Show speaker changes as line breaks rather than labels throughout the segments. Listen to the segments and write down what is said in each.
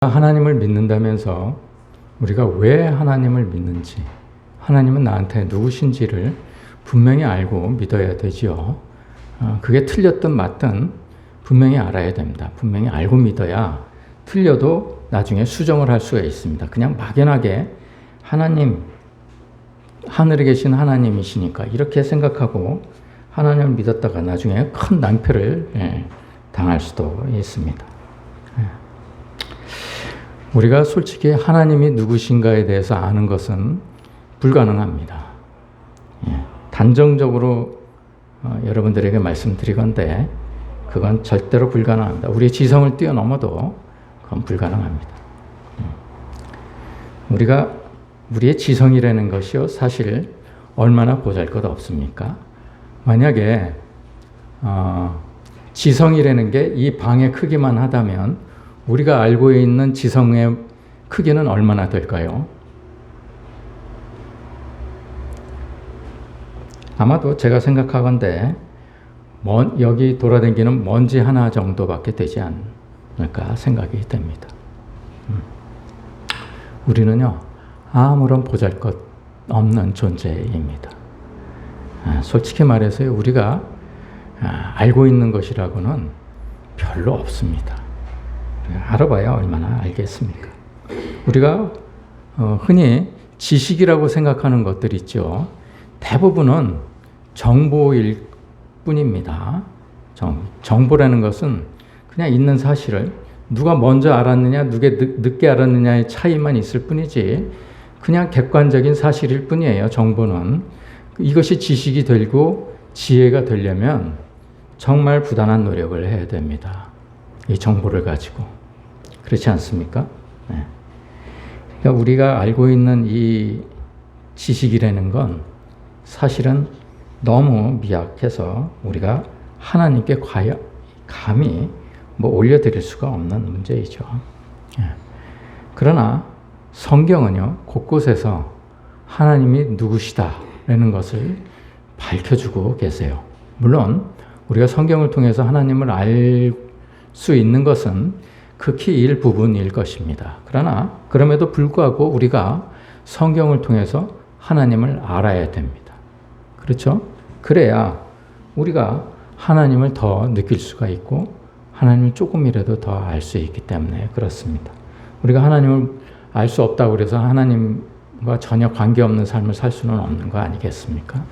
하나님을 믿는다면서 우리가 왜 하나님을 믿는지, 하나님은 나한테 누구신지를 분명히 알고 믿어야 되지요. 그게 틀렸든 맞든 분명히 알아야 됩니다. 분명히 알고 믿어야 틀려도 나중에 수정을 할 수가 있습니다. 그냥 막연하게 하나님, 하늘에 계신 하나님이시니까 이렇게 생각하고 하나님을 믿었다가 나중에 큰 낭패를 당할 수도 있습니다. 우리가 솔직히 하나님이 누구신가에 대해서 아는 것은 불가능합니다. 단정적으로 여러분들에게 말씀드리건대 그건 절대로 불가능합니다. 우리의 지성을 뛰어넘어도 그건 불가능합니다. 우리의 지성이라는 것이요, 사실 얼마나 보잘것없습니까? 만약에 지성이라는 게 이 방의 크기만 하다면 우리가 알고 있는 지성의 크기는 얼마나 될까요? 아마도 제가 생각하건대 여기 돌아다니는 먼지 하나 정도밖에 되지 않을까 생각이 됩니다. 우리는요, 아무런 보잘것 없는 존재입니다. 솔직히 말해서 우리가 알고 있는 것이라고는 별로 없습니다. 알아봐야 얼마나 알겠습니까? 우리가 흔히 지식이라고 생각하는 것들 있죠. 대부분은 정보일 뿐입니다. 정보라는 것은 그냥 있는 사실을 누가 먼저 알았느냐, 누가 늦게 알았느냐의 차이만 있을 뿐이지 그냥 객관적인 사실일 뿐이에요. 정보는. 이것이 지식이 되고 지혜가 되려면 정말 부단한 노력을 해야 됩니다. 이 정보를 가지고. 그렇지 않습니까? 네. 그러니까 우리가 알고 있는 이 지식이라는 건 사실은 너무 미약해서 우리가 하나님께 감히 올려드릴 수가 없는 문제이죠. 네. 그러나 성경은요, 곳곳에서 하나님이 누구시다라는 것을 밝혀주고 계세요. 물론 우리가 성경을 통해서 하나님을 알 수 있는 것은 극히 일부분일 것입니다. 그러나 그럼에도 불구하고 우리가 성경을 통해서 하나님을 알아야 됩니다. 그렇죠? 그래야 우리가 하나님을 더 느낄 수가 있고 하나님을 조금이라도 더 알 수 있기 때문에 그렇습니다. 우리가 하나님을 알 수 없다고 해서 하나님과 전혀 관계없는 삶을 살 수는 없는 거 아니겠습니까?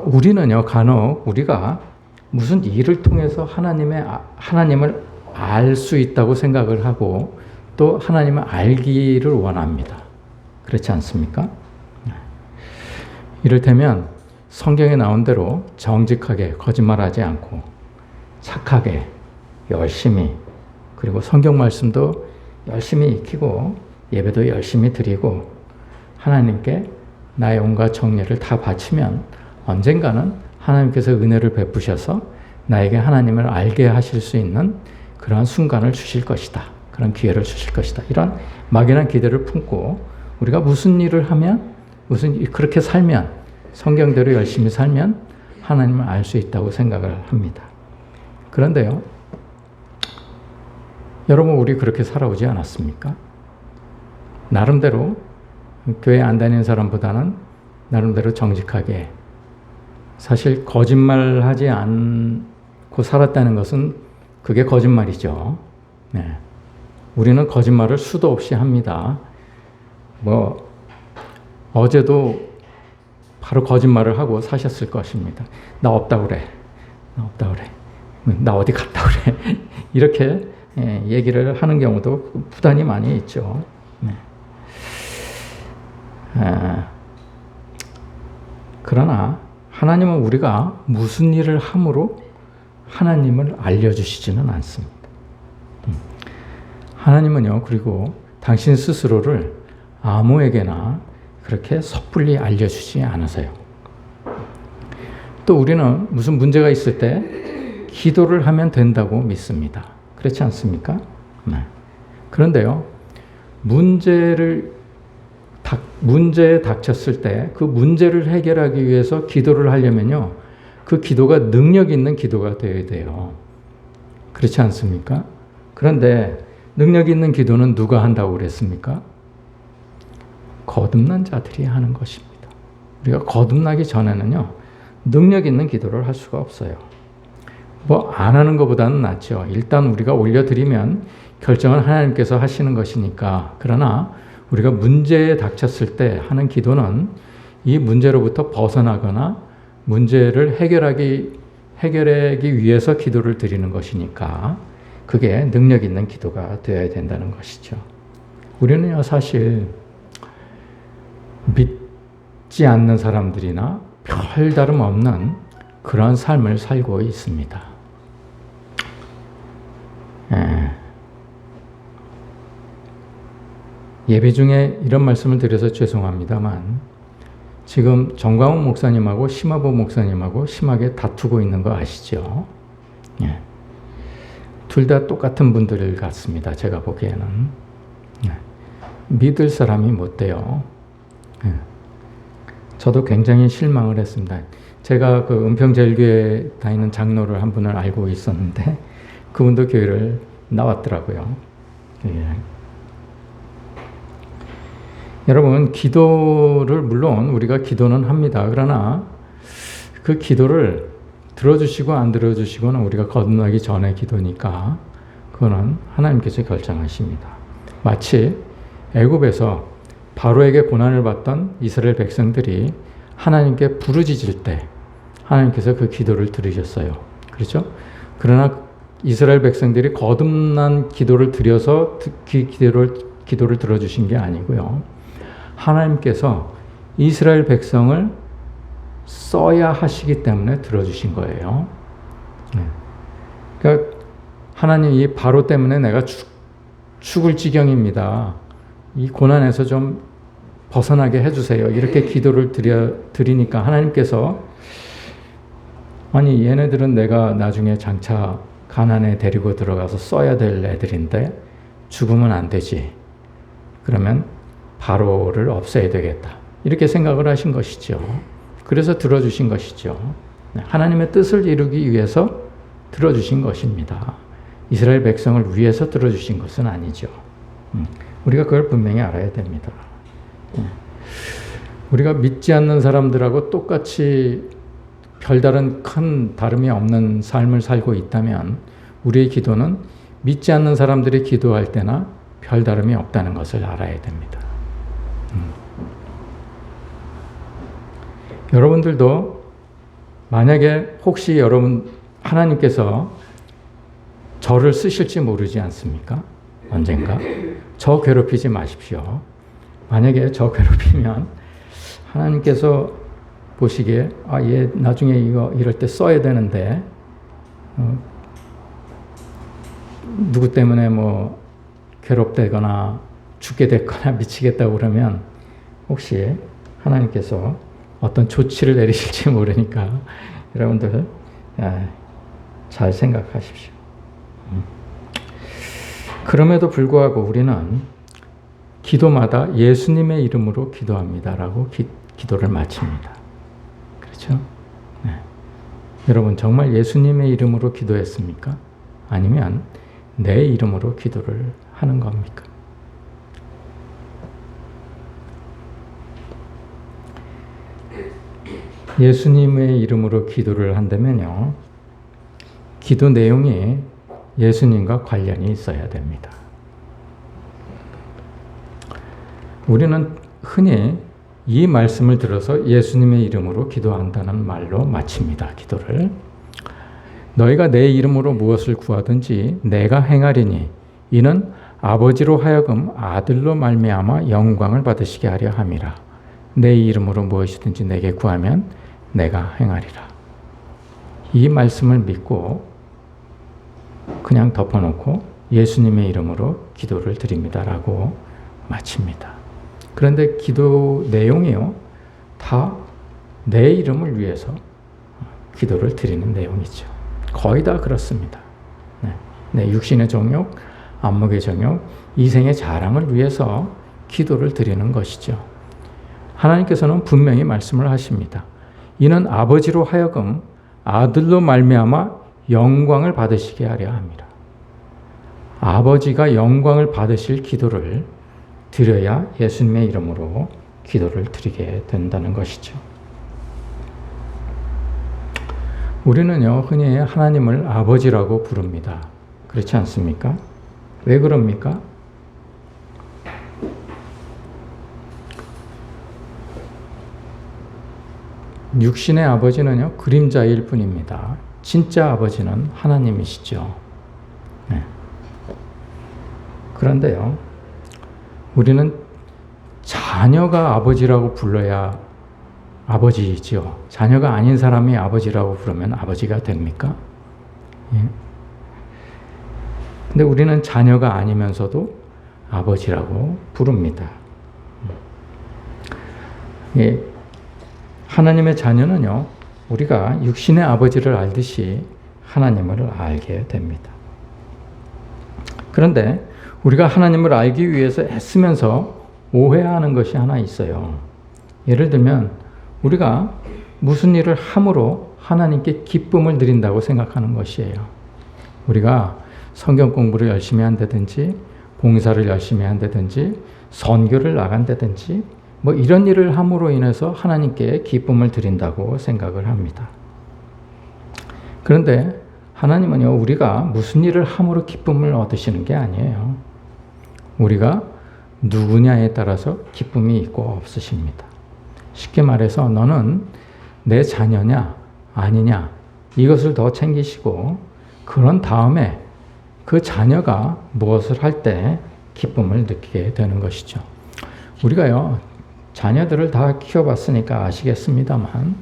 우리는요, 간혹 우리가 무슨 일을 통해서 하나님을 알 수 있다고 생각을 하고 또 하나님을 알기를 원합니다. 그렇지 않습니까? 이를테면 성경에 나온 대로 정직하게 거짓말하지 않고 착하게 열심히, 그리고 성경 말씀도 열심히 익히고 예배도 열심히 드리고 하나님께 나의 온갖 정열을 다 바치면 언젠가는 하나님께서 은혜를 베푸셔서 나에게 하나님을 알게 하실 수 있는 그러한 순간을 주실 것이다. 그런 기회를 주실 것이다. 이런 막연한 기대를 품고 우리가 무슨 일을 하면, 그렇게 살면, 성경대로 열심히 살면 하나님을 알 수 있다고 생각을 합니다. 그런데요, 여러분, 우리 그렇게 살아오지 않았습니까? 나름대로 교회 안 다니는 사람보다는 나름대로 정직하게, 사실 거짓말하지 않고 살았다는 것은 그게 거짓말이죠. 네. 우리는 거짓말을 수도 없이 합니다. 어제도 바로 거짓말을 하고 사셨을 것입니다. 나 없다 그래. 나 어디 갔다 그래. 이렇게 얘기를 하는 경우도 부단히 많이 있죠. 네. 그러나 하나님은 우리가 무슨 일을 함으로 하나님을 알려주시지는 않습니다. 하나님은요, 그리고 당신 스스로를 아무에게나 그렇게 섣불리 알려주지 않으세요. 또 우리는 무슨 문제가 있을 때 기도를 하면 된다고 믿습니다. 그렇지 않습니까? 네. 그런데요, 문제에 닥쳤을 때 그 문제를 해결하기 위해서 기도를 하려면요, 그 기도가 능력 있는 기도가 되어야 돼요. 그렇지 않습니까? 그런데 능력 있는 기도는 누가 한다고 그랬습니까? 거듭난 자들이 하는 것입니다. 우리가 거듭나기 전에는요, 능력 있는 기도를 할 수가 없어요. 뭐 안 하는 것보다는 낫죠. 일단 우리가 올려드리면 결정은 하나님께서 하시는 것이니까. 그러나 우리가 문제에 닥쳤을 때 하는 기도는 이 문제로부터 벗어나거나 문제를 해결하기 위해서 기도를 드리는 것이니까 그게 능력 있는 기도가 되어야 된다는 것이죠. 우리는요, 사실 믿지 않는 사람들이나 별 다름 없는 그런 삶을 살고 있습니다. 예배 중에 이런 말씀을 드려서 죄송합니다만 지금 정광훈 목사님하고 심화보 목사님하고 심하게 다투고 있는 거 아시죠? 둘 다 똑같은 분들 같습니다. 제가 보기에는. 믿을 사람이 못 돼요. 저도 굉장히 실망을 했습니다. 제가 그 은평제일교회 다니는 장로를 한 분을 알고 있었는데 그분도 교회를 나왔더라고요. 여러분, 기도를 물론 우리가 기도는 합니다. 그러나 그 기도를 들어주시고 안 들어주시고는 우리가 거듭나기 전의 기도니까 그거는 하나님께서 결정하십니다. 마치 애굽에서 바로에게 고난을 받던 이스라엘 백성들이 하나님께 부르짖을 때 하나님께서 그 기도를 들으셨어요. 그렇죠? 그러나 이스라엘 백성들이 거듭난 기도를 드려서 기도를 들어주신 게 아니고요. 하나님께서 이스라엘 백성을 써야 하시기 때문에 들어주신 거예요. 그러니까 하나님, 이 바로 때문에 내가 죽을 지경입니다. 이 고난에서 좀 벗어나게 해주세요. 이렇게 기도를 드리니까 하나님께서 아니 얘네들은 내가 나중에 장차 가나안에 데리고 들어가서 써야 될 애들인데 죽으면 안 되지. 그러면 바로를 없애야 되겠다. 이렇게 생각을 하신 것이죠. 그래서 들어주신 것이죠. 하나님의 뜻을 이루기 위해서 들어주신 것입니다. 이스라엘 백성을 위해서 들어주신 것은 아니죠. 우리가 그걸 분명히 알아야 됩니다. 우리가 믿지 않는 사람들하고 똑같이 별다른 큰 다름이 없는 삶을 살고 있다면 우리의 기도는 믿지 않는 사람들이 기도할 때나 별다름이 없다는 것을 알아야 됩니다. 여러분들도 만약에 혹시 여러분 하나님께서 저를 쓰실지 모르지 않습니까? 언젠가. 저 괴롭히지 마십시오. 만약에 저 괴롭히면 하나님께서 보시기에 얘 나중에 이럴 때 써야 되는데 누구 때문에 뭐 괴롭되거나 죽게 됐거나 미치겠다고 그러면 혹시 하나님께서 어떤 조치를 내리실지 모르니까 여러분들 잘 생각하십시오. 그럼에도 불구하고 우리는 기도마다 예수님의 이름으로 기도합니다라고 기도를 마칩니다. 그렇죠? 네. 여러분 정말 예수님의 이름으로 기도했습니까? 아니면 내 이름으로 기도를 하는 겁니까? 예수님의 이름으로 기도를 한다면요, 기도 내용이 예수님과 관련이 있어야 됩니다. 우리는 흔히 이 말씀을 들어서 예수님의 이름으로 기도한다는 말로 마칩니다. 기도를. 너희가 내 이름으로 무엇을 구하든지 내가 행하리니 이는 아버지로 하여금 아들로 말미암아 영광을 받으시게 하려 함이라. 내 이름으로 무엇이든지 내게 구하면 내가 행하리라. 이 말씀을 믿고 그냥 덮어놓고 예수님의 이름으로 기도를 드립니다라고 마칩니다. 그런데 기도 내용이요, 다 내 이름을 위해서 기도를 드리는 내용이죠. 거의 다 그렇습니다. 내 육신의 정욕, 안목의 정욕, 이생의 자랑을 위해서 기도를 드리는 것이죠. 하나님께서는 분명히 말씀을 하십니다. 이는 아버지로 하여금 아들로 말미암아 영광을 받으시게 하려 합니다. 아버지가 영광을 받으실 기도를 드려야 예수님의 이름으로 기도를 드리게 된다는 것이죠. 우리는요, 흔히 하나님을 아버지라고 부릅니다. 그렇지 않습니까? 왜 그럽니까? 육신의 아버지는요, 그림자일 뿐입니다. 진짜 아버지는 하나님이시죠. 네. 그런데요, 우리는 자녀가 아버지라고 불러야 아버지이죠. 자녀가 아닌 사람이 아버지라고 부르면 아버지가 됩니까? 예. 근데 우리는 자녀가 아니면서도 아버지라고 부릅니다. 예. 하나님의 자녀는요, 우리가 육신의 아버지를 알듯이 하나님을 알게 됩니다. 그런데 우리가 하나님을 알기 위해서 애쓰면서 오해하는 것이 하나 있어요. 예를 들면 우리가 무슨 일을 함으로 하나님께 기쁨을 드린다고 생각하는 것이에요. 우리가 성경 공부를 열심히 한다든지 봉사를 열심히 한다든지 선교를 나간다든지 뭐 이런 일을 함으로 인해서 하나님께 기쁨을 드린다고 생각을 합니다. 그런데 하나님은요, 우리가 무슨 일을 함으로 기쁨을 얻으시는 게 아니에요. 우리가 누구냐에 따라서 기쁨이 있고 없으십니다. 쉽게 말해서 너는 내 자녀냐 아니냐 이것을 더 챙기시고 그런 다음에 그 자녀가 무엇을 할 때 기쁨을 느끼게 되는 것이죠. 우리가요, 자녀들을 다 키워봤으니까 아시겠습니다만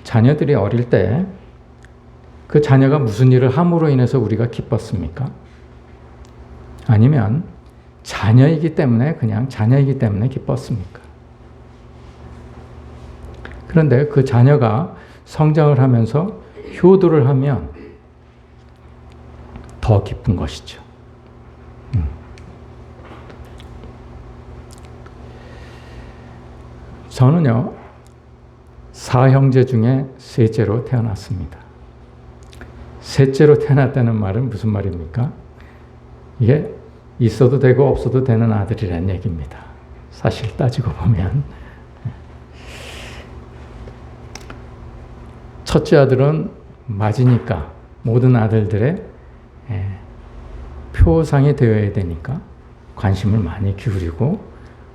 자녀들이 어릴 때 그 자녀가 무슨 일을 함으로 인해서 우리가 기뻤습니까? 아니면 자녀이기 때문에 그냥 자녀이기 때문에 기뻤습니까? 그런데 그 자녀가 성장을 하면서 효도를 하면 더 기쁜 것이죠. 저는요, 4형제 중에 셋째로 태어났습니다. 셋째로 태어났다는 말은 무슨 말입니까? 이게 있어도 되고 없어도 되는 아들이라는 얘기입니다. 사실 따지고 보면. 첫째 아들은 맞으니까 모든 아들들의 표상이 되어야 되니까 관심을 많이 기울이고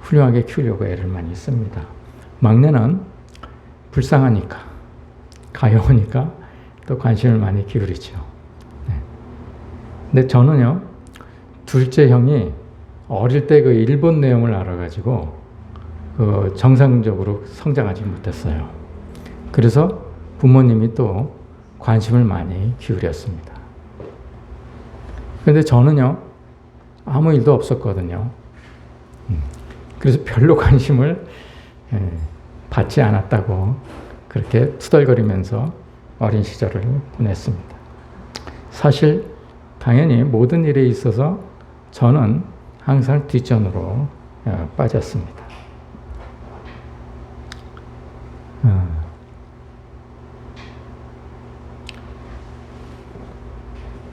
훌륭하게 키우려고 애를 많이 씁니다. 막내는 불쌍하니까, 가여우니까 또 관심을 많이 기울이죠. 근데 저는요, 둘째 형이 어릴 때 그 일본 내용을 알아가지고 그 정상적으로 성장하지 못했어요. 그래서 부모님이 또 관심을 많이 기울였습니다. 그런데 저는요, 아무 일도 없었거든요. 그래서 별로 관심을 받지 않았다고 그렇게 투덜거리면서 어린 시절을 보냈습니다. 사실 당연히 모든 일에 있어서 저는 항상 뒷전으로 빠졌습니다.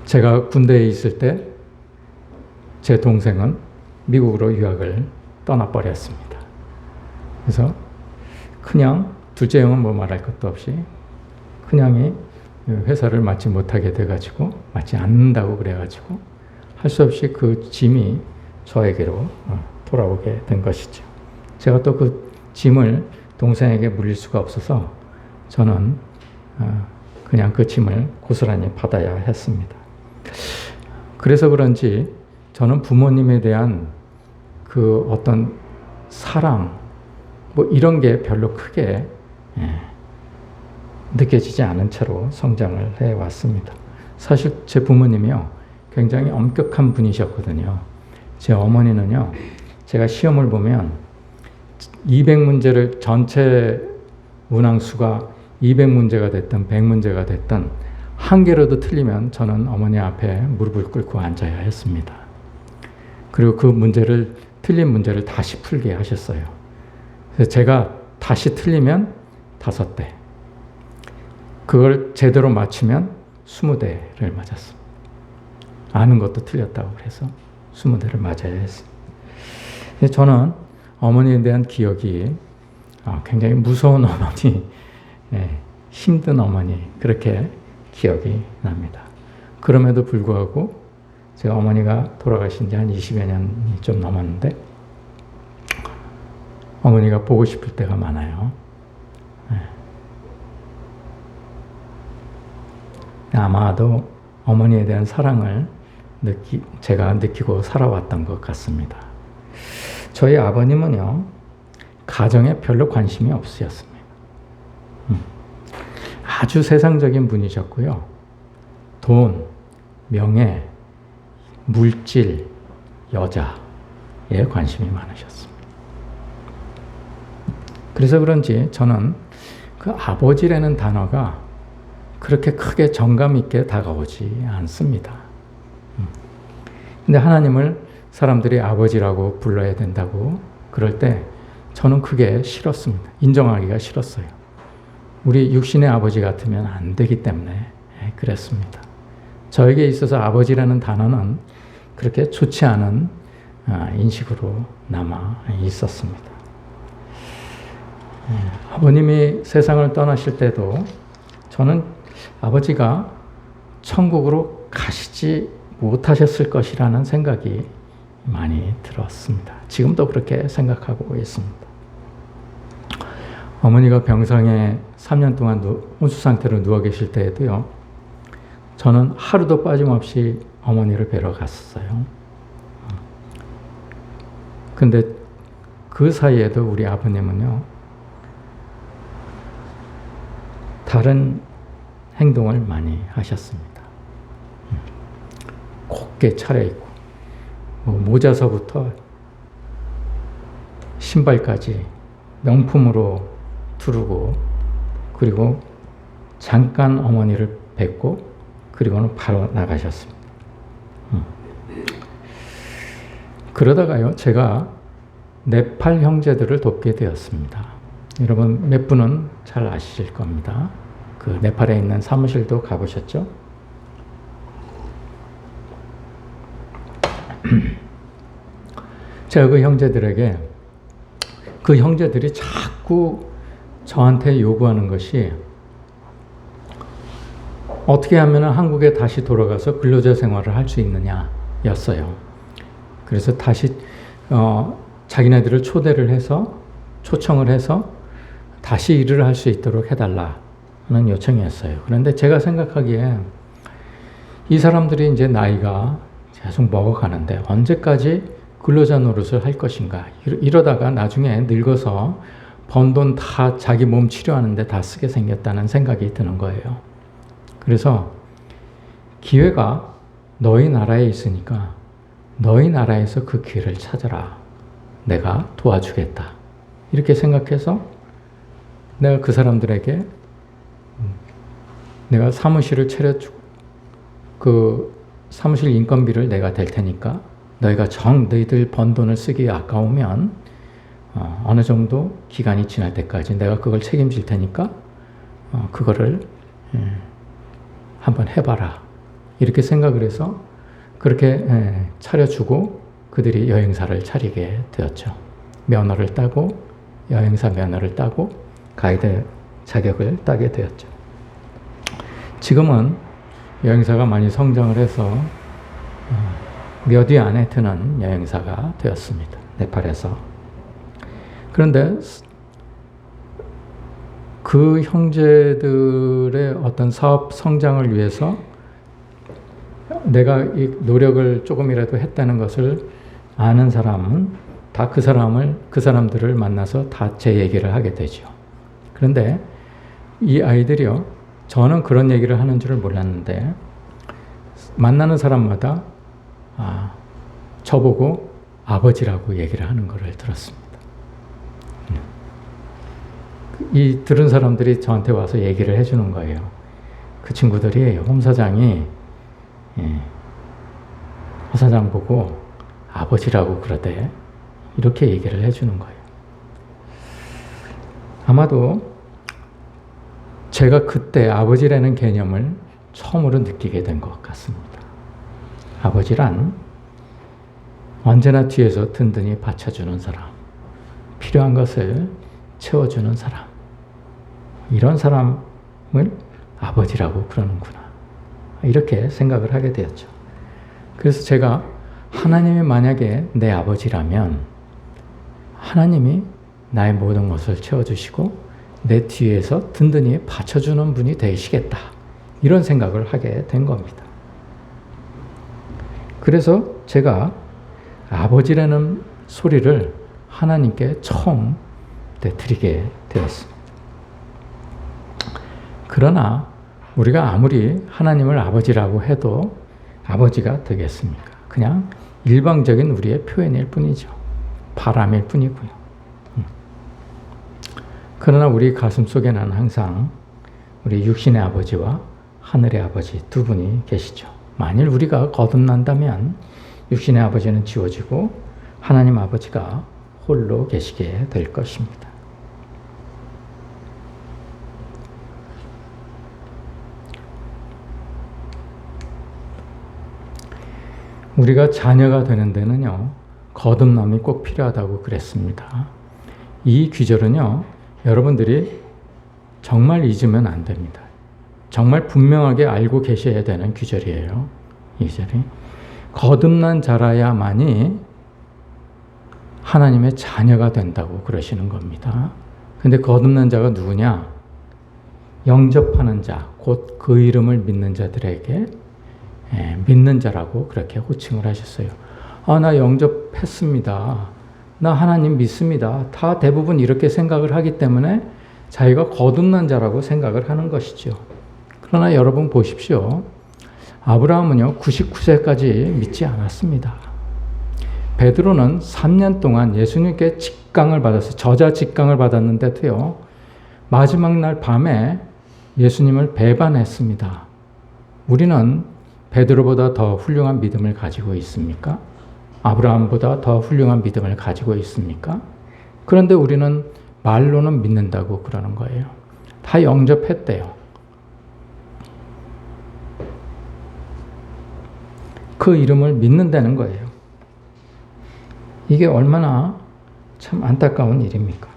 제가 군대에 있을 때 제 동생은 미국으로 유학을 떠나버렸습니다. 그래서 큰형, 둘째 형은 뭐 말할 것도 없이 큰형이 회사를 맡지 못하게 돼가지고 맡지 않는다고 그래가지고 할 수 없이 그 짐이 저에게로 돌아오게 된 것이죠. 제가 또 그 짐을 동생에게 물릴 수가 없어서 저는 그냥 그 짐을 고스란히 받아야 했습니다. 그래서 그런지 저는 부모님에 대한 그 어떤 사랑 뭐 이런 게 별로 크게 느껴지지 않은 채로 성장을 해왔습니다. 사실 제 부모님이요, 굉장히 엄격한 분이셨거든요. 제 어머니는요, 제가 시험을 보면 200문제를 전체 문항수가 200문제가 됐든 100문제가 됐든 한 개라도 틀리면 저는 어머니 앞에 무릎을 꿇고 앉아야 했습니다. 그리고 그 문제를 틀린 문제를 다시 풀게 하셨어요. 그래서 제가 다시 틀리면 5대, 그걸 제대로 맞추면 20대를 맞았습니다. 아는 것도 틀렸다고 그래서 20대를 맞아야 했습니다. 저는 어머니에 대한 기억이 굉장히 무서운 어머니, 힘든 어머니, 그렇게 기억이 납니다. 그럼에도 불구하고 제가 어머니가 돌아가신 지 한 20여 년이 좀 넘었는데 어머니가 보고 싶을 때가 많아요. 아마도 어머니에 대한 사랑을 제가 느끼고 살아왔던 것 같습니다. 저희 아버님은요, 가정에 별로 관심이 없으셨습니다. 아주 세상적인 분이셨고요. 돈, 명예, 물질, 여자에 관심이 많으셨습니다. 그래서 그런지 저는 그 아버지라는 단어가 그렇게 크게 정감 있게 다가오지 않습니다. 근데 하나님을 사람들이 아버지라고 불러야 된다고 그럴 때 저는 그게 싫었습니다. 인정하기가 싫었어요. 우리 육신의 아버지 같으면 안 되기 때문에 그랬습니다. 저에게 있어서 아버지라는 단어는 그렇게 좋지 않은 인식으로 남아 있었습니다. 아버님이 세상을 떠나실 때도 저는 아버지가 천국으로 가시지 못하셨을 것이라는 생각이 많이 들었습니다. 지금도 그렇게 생각하고 있습니다. 어머니가 병상에 3년 동안 혼수 상태로 누워 계실 때에도요, 저는 하루도 빠짐없이 어머니를 뵈러 갔었어요. 근데 그 사이에도 우리 아버님은요, 다른 행동을 많이 하셨습니다. 곱게 차려입고, 모자서부터 신발까지 명품으로 두르고, 그리고 잠깐 어머니를 뵙고, 그리고는 바로 나가셨습니다. 그러다가요, 제가 네팔 형제들을 돕게 되었습니다. 여러분 몇 분은 잘 아실 겁니다. 그 네팔에 있는 사무실도 가보셨죠? 제가 그 형제들에게, 그 형제들이 자꾸 저한테 요구하는 것이 어떻게 하면 한국에 다시 돌아가서 근로자 생활을 할 수 있느냐 였어요. 그래서 다시 자기네들을 초청을 해서 다시 일을 할 수 있도록 해달라는 요청이었어요. 그런데 제가 생각하기에 이 사람들이 이제 나이가 계속 먹어가는데 언제까지 근로자 노릇을 할 것인가. 이러다가 나중에 늙어서 번 돈 다 자기 몸 치료하는데 다 쓰게 생겼다는 생각이 드는 거예요. 그래서 기회가 너희 나라에 있으니까 너희 나라에서 그 기회를 찾아라. 내가 도와주겠다. 이렇게 생각해서 내가 그 사람들에게 내가 사무실을 차려주고 그 사무실 인건비를 내가 댈 테니까 너희가 너희들 번 돈을 쓰기 아까우면 어느 정도 기간이 지날 때까지 내가 그걸 책임질 테니까 그거를 한번 해봐라. 이렇게 생각을 해서 그렇게 차려주고 그들이 여행사를 차리게 되었죠. 면허를 따고 여행사 면허를 따고 가이드 자격을 따게 되었죠. 지금은 여행사가 많이 성장을 해서 몇 위 안에 드는 여행사가 되었습니다. 네팔에서. 그런데 그 형제들의 어떤 사업 성장을 위해서 내가 이 노력을 조금이라도 했다는 것을 아는 사람은 다 그 사람들을 만나서 다 제 얘기를 하게 되죠. 그런데 이 아이들이요, 저는 그런 얘기를 하는 줄을 몰랐는데 만나는 사람마다 저보고 아버지라고 얘기를 하는 것을 들었습니다. 이 들은 사람들이 저한테 와서 얘기를 해주는 거예요. 그 친구들이 홍 사장이 홍 사장 보고 아버지라고 그러대. 이렇게 얘기를 해주는 거예요. 아마도 제가 그때 아버지라는 개념을 처음으로 느끼게 된 것 같습니다. 아버지란 언제나 뒤에서 든든히 받쳐주는 사람, 필요한 것을 채워주는 사람, 이런 사람을 아버지라고 그러는구나. 이렇게 생각을 하게 되었죠. 그래서 제가 하나님이 만약에 내 아버지라면 하나님이 나의 모든 것을 채워주시고 내 뒤에서 든든히 받쳐주는 분이 되시겠다. 이런 생각을 하게 된 겁니다. 그래서 제가 아버지라는 소리를 하나님께 처음 드리게 되었습니다. 그러나 우리가 아무리 하나님을 아버지라고 해도 아버지가 되겠습니까? 그냥 일방적인 우리의 표현일 뿐이죠. 바람일 뿐이고요. 그러나 우리 가슴 속에는 항상 우리 육신의 아버지와 하늘의 아버지 두 분이 계시죠. 만일 우리가 거듭난다면 육신의 아버지는 지워지고 하나님 아버지가 홀로 계시게 될 것입니다. 우리가 자녀가 되는 데는요, 거듭남이 꼭 필요하다고 그랬습니다. 이 귀절은요, 여러분들이 정말 잊으면 안 됩니다. 정말 분명하게 알고 계셔야 되는 귀절이에요. 이 귀절이. 거듭난 자라야만이 하나님의 자녀가 된다고 그러시는 겁니다. 근데 거듭난 자가 누구냐? 영접하는 자, 곧 그 이름을 믿는 자들에게 믿는 자라고 그렇게 호칭을 하셨어요. 나 영접했습니다. 나 하나님 믿습니다. 다 대부분 이렇게 생각을 하기 때문에 자기가 거듭난 자라고 생각을 하는 것이죠. 그러나 여러분 보십시오. 아브라함은요, 99세까지 믿지 않았습니다. 베드로는 3년 동안 예수님께 직강을 받았어요. 저자 직강을 받았는데도요, 마지막 날 밤에 예수님을 배반했습니다. 우리는 베드로보다 더 훌륭한 믿음을 가지고 있습니까? 아브라함보다 더 훌륭한 믿음을 가지고 있습니까? 그런데 우리는 말로는 믿는다고 그러는 거예요. 다 영접했대요. 그 이름을 믿는다는 거예요. 이게 얼마나 참 안타까운 일입니까?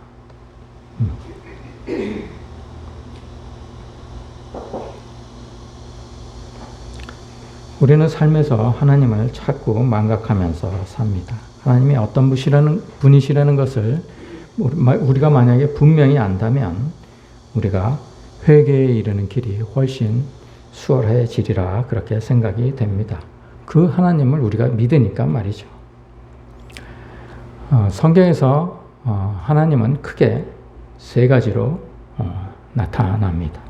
우리는 삶에서 하나님을 자꾸 망각하면서 삽니다. 하나님이 어떤 분이시라는 것을 우리가 만약에 분명히 안다면 우리가 회개에 이르는 길이 훨씬 수월해지리라 그렇게 생각이 됩니다. 그 하나님을 우리가 믿으니까 말이죠. 성경에서 하나님은 크게 세 가지로 나타납니다.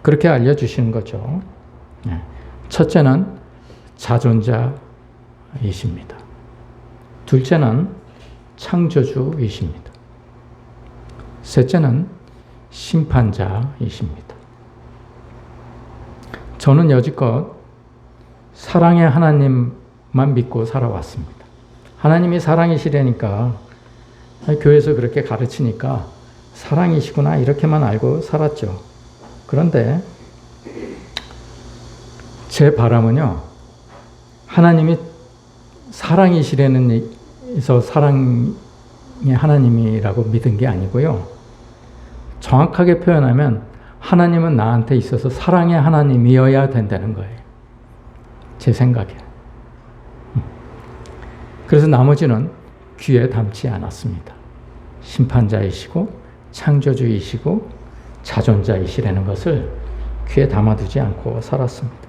그렇게 알려주시는 거죠. 첫째는 자존자이십니다. 둘째는 창조주이십니다. 셋째는 심판자이십니다. 저는 여지껏 사랑의 하나님만 믿고 살아왔습니다. 하나님이 사랑이시라니까 교회에서 그렇게 가르치니까 사랑이시구나 이렇게만 알고 살았죠. 그런데 제 바람은요, 하나님이 사랑이시라는 에서 사랑의 하나님이라고 믿은 게 아니고요. 정확하게 표현하면 하나님은 나한테 있어서 사랑의 하나님이어야 된다는 거예요. 제 생각에. 그래서 나머지는 귀에 담지 않았습니다. 심판자이시고 창조주이시고 자존자이시라는 것을 귀에 담아두지 않고 살았습니다.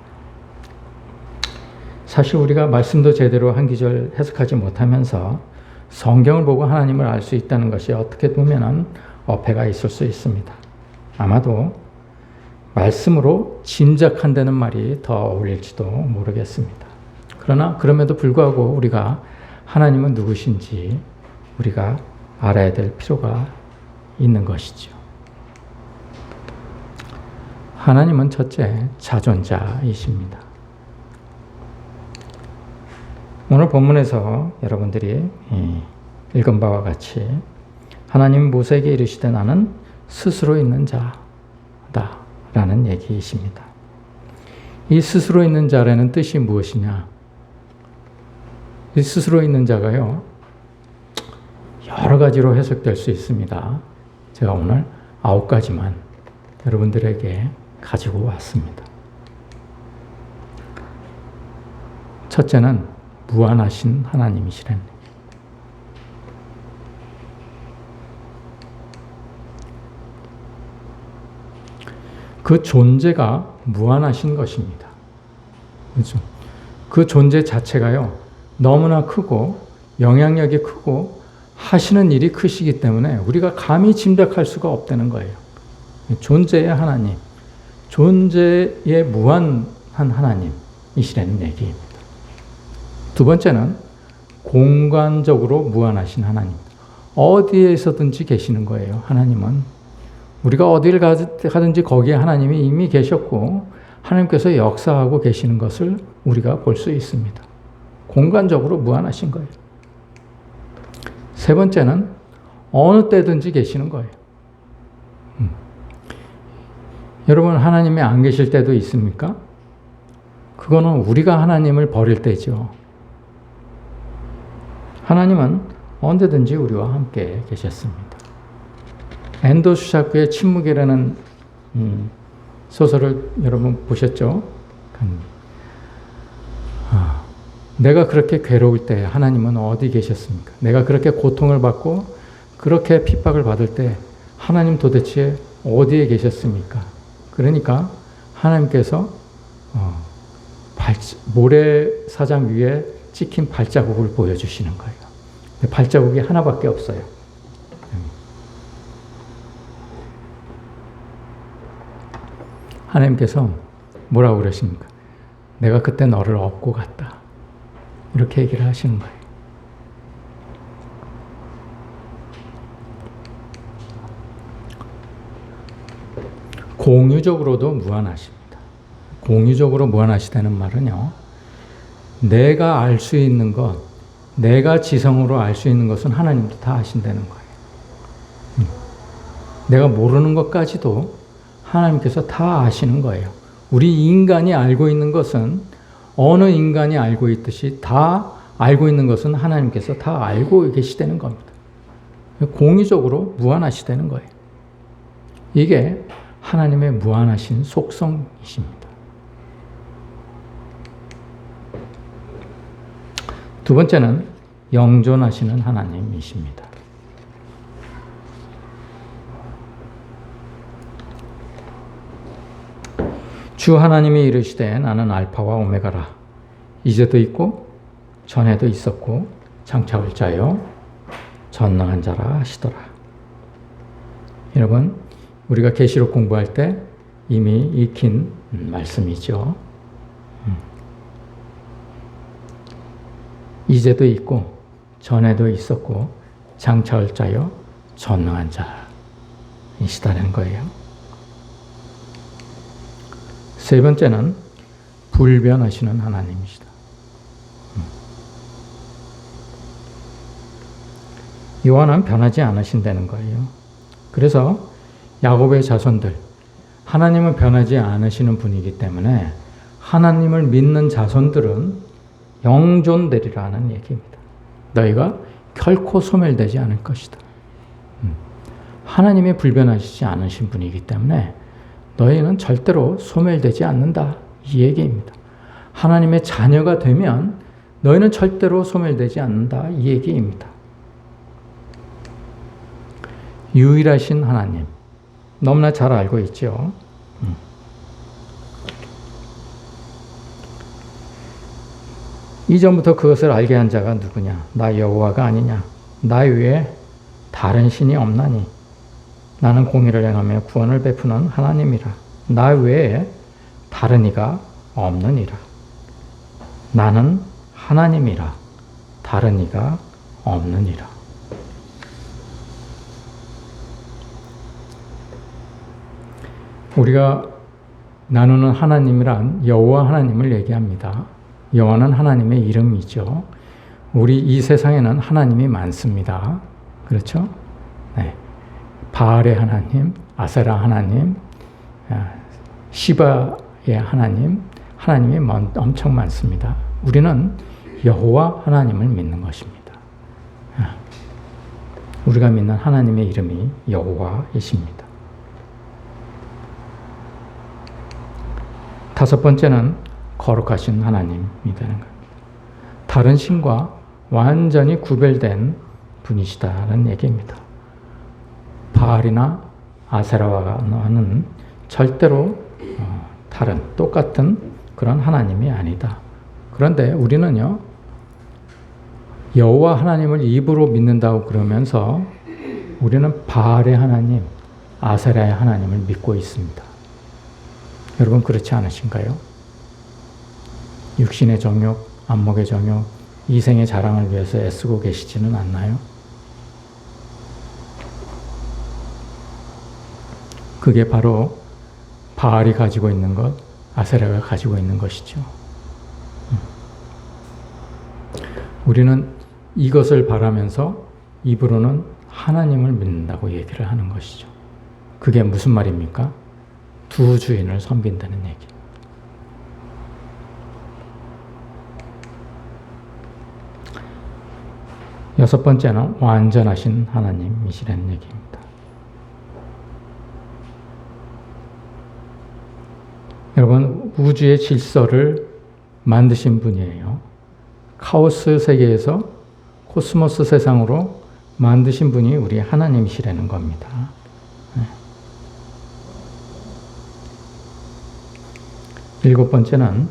사실 우리가 말씀도 제대로 한 구절 해석하지 못하면서 성경을 보고 하나님을 알 수 있다는 것이 어떻게 보면 어폐가 있을 수 있습니다. 아마도 말씀으로 짐작한다는 말이 더 어울릴지도 모르겠습니다. 그러나 그럼에도 불구하고 우리가 하나님은 누구신지 우리가 알아야 될 필요가 있는 것이죠. 하나님은 첫째 자존자이십니다. 오늘 본문에서 여러분들이 읽은 바와 같이 하나님 모세에게 이르시되 나는 스스로 있는 자다 라는 얘기이십니다. 이 스스로 있는 자라는 뜻이 무엇이냐? 이 스스로 있는 자가요, 여러 가지로 해석될 수 있습니다. 제가 오늘 9가지만 여러분들에게 가지고 왔습니다. 첫째는 무한하신 하나님이시라는 얘기. 그 존재가 무한하신 것입니다. 그렇죠? 그 존재 자체가요, 너무나 크고 영향력이 크고 하시는 일이 크시기 때문에 우리가 감히 짐작할 수가 없다는 거예요. 존재의 하나님, 존재의 무한한 하나님이시라는 얘기입니다. 두 번째는 공간적으로 무한하신 하나님. 어디에서든지 계시는 거예요. 하나님은 우리가 어디를 가든지 거기에 하나님이 이미 계셨고 하나님께서 역사하고 계시는 것을 우리가 볼 수 있습니다. 공간적으로 무한하신 거예요. 세 번째는 어느 때든지 계시는 거예요. 여러분, 하나님이 안 계실 때도 있습니까? 그거는 우리가 하나님을 버릴 때죠. 하나님은 언제든지 우리와 함께 계셨습니다. 엔도 수샤크의 침묵이라는 소설을 여러분 보셨죠? 내가 그렇게 괴로울 때 하나님은 어디 계셨습니까? 내가 그렇게 고통을 받고 그렇게 핍박을 받을 때 하나님 도대체 어디에 계셨습니까? 그러니까 하나님께서 모래사장 위에 찍힌 발자국을 보여주시는 거예요. 발자국이 하나밖에 없어요. 하나님께서 뭐라고 그러십니까? 내가 그때 너를 업고 갔다. 이렇게 얘기를 하시는 거예요. 공유적으로도 무한하십니다. 공유적으로 무한하시다는 말은요, 내가 알 수 있는 것, 내가 지성으로 알 수 있는 것은 하나님도 다 아신다는 거예요. 내가 모르는 것까지도 하나님께서 다 아시는 거예요. 우리 인간이 알고 있는 것은 어느 인간이 알고 있듯이 다 알고 있는 것은 하나님께서 다 알고 계시다는 겁니다. 공유적으로 무한하시다는 거예요. 이게 하나님의 무한하신 속성이십니다. 두 번째는 영존하시는 하나님이십니다. 주 하나님이 이르시되 나는 알파와 오메가라. 이제도 있고 전에도 있었고 장차 올 자요 전능한 자라 하시더라. 여러분, 우리가 계시록 공부할 때 이미 익힌 말씀이죠. 이제도 있고 전에도 있었고 장차 올 자요 전능한 자이시다는 거예요. 세 번째는 불변하시는 하나님이시다. 요한은 변하지 않으신다는 거예요. 그래서 야곱의 자손들, 하나님은 변하지 않으시는 분이기 때문에 하나님을 믿는 자손들은 영존되리라는 얘기입니다. 너희가 결코 소멸되지 않을 것이다. 하나님이 불변하시지 않으신 분이기 때문에 너희는 절대로 소멸되지 않는다. 이 얘기입니다. 하나님의 자녀가 되면 너희는 절대로 소멸되지 않는다. 이 얘기입니다. 유일하신 하나님, 너무나 잘 알고 있죠. 이전부터 그것을 알게 한 자가 누구냐? 나 여호와가 아니냐? 나 외에 다른 신이 없나니? 나는 공의를 행하며 구원을 베푸는 하나님이라. 나 외에 다른 이가 없느니라. 나는 하나님이라. 다른 이가 없느니라. 우리가 나누는 하나님이란 여호와 하나님을 얘기합니다. 여호와는 하나님의 이름이죠. 우리 이 세상에는 하나님이 많습니다. 그렇죠? 네. 바알의 하나님, 아세라 하나님, 시바의 하나님, 하나님이 엄청 많습니다. 우리는 여호와 하나님을 믿는 것입니다. 우리가 믿는 하나님의 이름이 여호와이십니다. 다섯 번째는 거룩하신 하나님이 되는 겁니다. 다른 신과 완전히 구별된 분이시다는 얘기입니다. 바알이나 아세라와는 절대로 다른 똑같은 그런 하나님이 아니다. 그런데 우리는요, 여호와 하나님을 입으로 믿는다고 그러면서 우리는 바알의 하나님, 아세라의 하나님을 믿고 있습니다. 여러분 그렇지 않으신가요? 육신의 정욕, 안목의 정욕, 이생의 자랑을 위해서 애쓰고 계시지는 않나요? 그게 바로 바알이 가지고 있는 것, 아세라가 가지고 있는 것이죠. 우리는 이것을 바라면서 입으로는 하나님을 믿는다고 얘기를 하는 것이죠. 그게 무슨 말입니까? 두 주인을 섬긴다는 얘기. 여섯 번째는 완전하신 하나님이시라는 얘기입니다. 여러분, 우주의 질서를 만드신 분이에요. 카오스 세계에서 코스모스 세상으로 만드신 분이 우리 하나님이시라는 겁니다. 일곱 번째는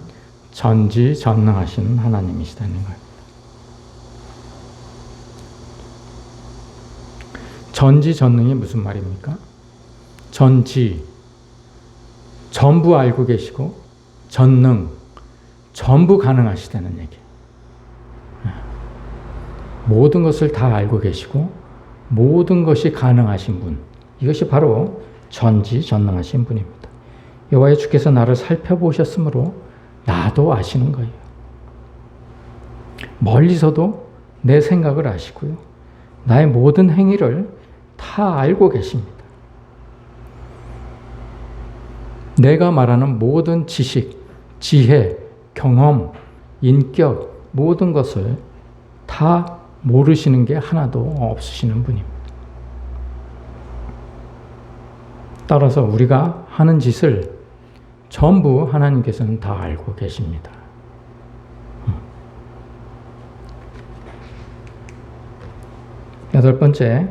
전지전능하신 하나님이시라는 거예요. 전지전능이 무슨 말입니까? 전부 알고 계시고 전능, 전부 가능하시다는 얘기예요. 모든 것을 다 알고 계시고 모든 것이 가능하신 분, 이것이 바로 전지전능하신 분입니다. 여호와의 주께서 나를 살펴보셨으므로 나도 아시는 거예요. 멀리서도 내 생각을 아시고요. 나의 모든 행위를 다 알고 계십니다. 내가 말하는 모든 지식, 지혜, 경험, 인격, 모든 것을 다 모르시는 게 하나도 없으시는 분입니다. 따라서 우리가 하는 짓을 전부 하나님께서는 다 알고 계십니다. 여덟 번째,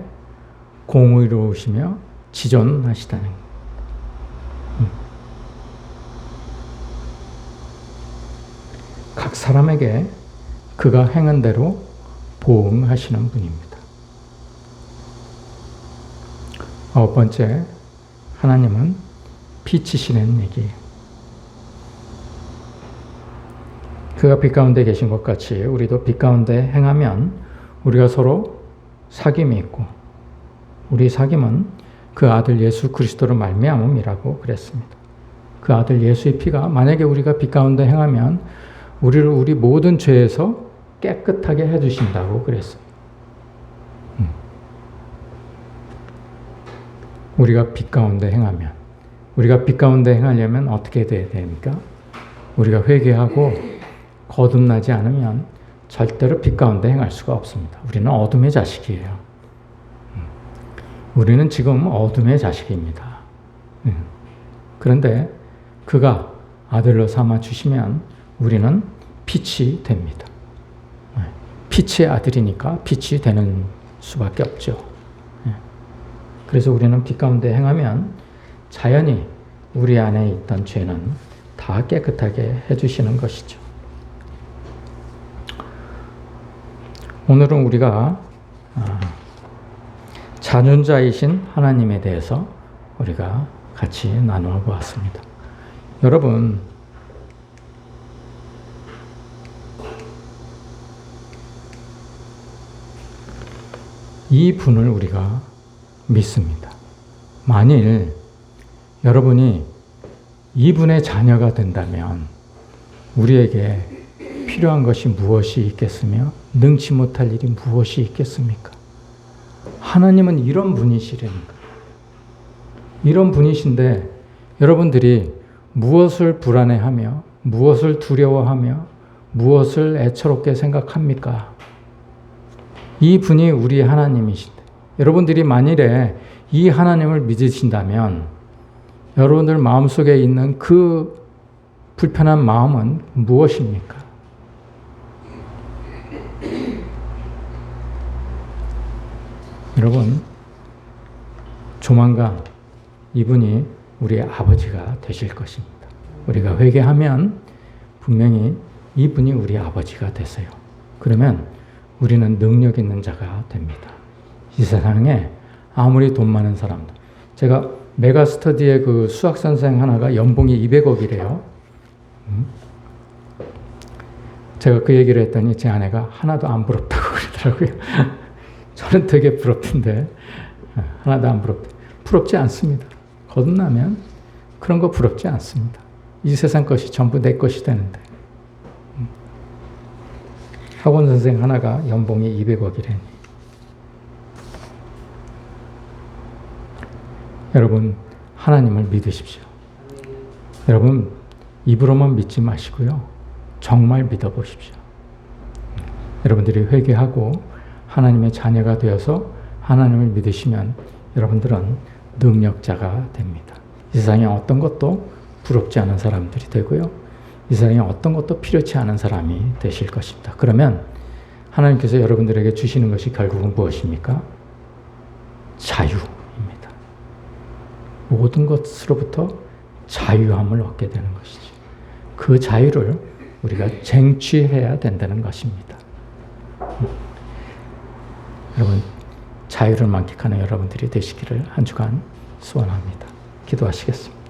공의로우시며 지존하시다는 것. 각 사람에게 그가 행한 대로 보응하시는 분입니다. 아홉 번째, 하나님은 빛이시라는 얘기예요. 그가 빛 가운데 계신 것 같이 우리도 빛 가운데 행하면 우리가 서로 사귐이 있고, 우리 사귐은 그 아들 예수 그리스도로 말미암음이라고 그랬습니다. 그 아들 예수의 피가 만약에 우리가 빛 가운데 행하면 우리를 우리 모든 죄에서 깨끗하게 해주신다고 그랬어요. 우리가 빛 가운데 행하면, 우리가 빛 가운데 행하려면 어떻게 돼야 됩니까? 우리가 회개하고 거듭나지 않으면 절대로 빛 가운데 행할 수가 없습니다. 우리는 어둠의 자식이에요. 우리는 지금 어둠의 자식입니다. 그런데 그가 아들로 삼아 주시면 우리는 빛이 됩니다. 빛의 아들이니까 빛이 되는 수밖에 없죠. 그래서 우리는 빛 가운데 행하면 자연히 우리 안에 있던 죄는 다 깨끗하게 해주시는 것이죠. 오늘은 우리가 자존자이신 하나님에 대해서 우리가 같이 나누어 보았습니다. 여러분, 이 분을 우리가 믿습니다. 만일 여러분이 이분의 자녀가 된다면 우리에게 필요한 것이 무엇이 있겠으며 능치 못할 일이 무엇이 있겠습니까? 하나님은 이런 분이시라니까. 이런 분이신데 여러분들이 무엇을 불안해하며 무엇을 두려워하며 무엇을 애처롭게 생각합니까? 이 분이 우리 하나님이신데, 여러분들이 만일에 이 하나님을 믿으신다면 여러분들 마음속에 있는 그 불편한 마음은 무엇입니까? 여러분, 조만간 이분이 우리의 아버지가 되실 것입니다. 우리가 회개하면 분명히 이분이 우리 아버지가 되세요. 그러면 우리는 능력 있는 자가 됩니다. 이 세상에 아무리 돈 많은 사람도, 제가 메가스터디의 그 수학 선생 하나가 연봉이 200억이래요. 제가 그 얘기를 했더니 제 아내가 하나도 안 부럽다고 그러더라고요. 저는 되게 부럽던데 하나도 안 부럽다. 부럽지 않습니다. 거듭나면 그런 거 부럽지 않습니다. 이 세상 것이 전부 내 것이 되는데. 학원 선생 하나가 연봉이 200억이래니. 여러분, 하나님을 믿으십시오. 여러분, 입으로만 믿지 마시고요. 정말 믿어보십시오. 여러분들이 회개하고 하나님의 자녀가 되어서 하나님을 믿으시면 여러분들은 능력자가 됩니다. 이 세상에 어떤 것도 부럽지 않은 사람들이 되고요. 이 세상에 어떤 것도 필요치 않은 사람이 되실 것입니다. 그러면 하나님께서 여러분들에게 주시는 것이 결국은 무엇입니까? 자유입니다. 모든 것으로부터 자유함을 얻게 되는 것이죠. 그 자유를 우리가 쟁취해야 된다는 것입니다. 여러분, 자유를 만끽하는 여러분들이 되시기를 한 주간 소원합니다. 기도하시겠습니다.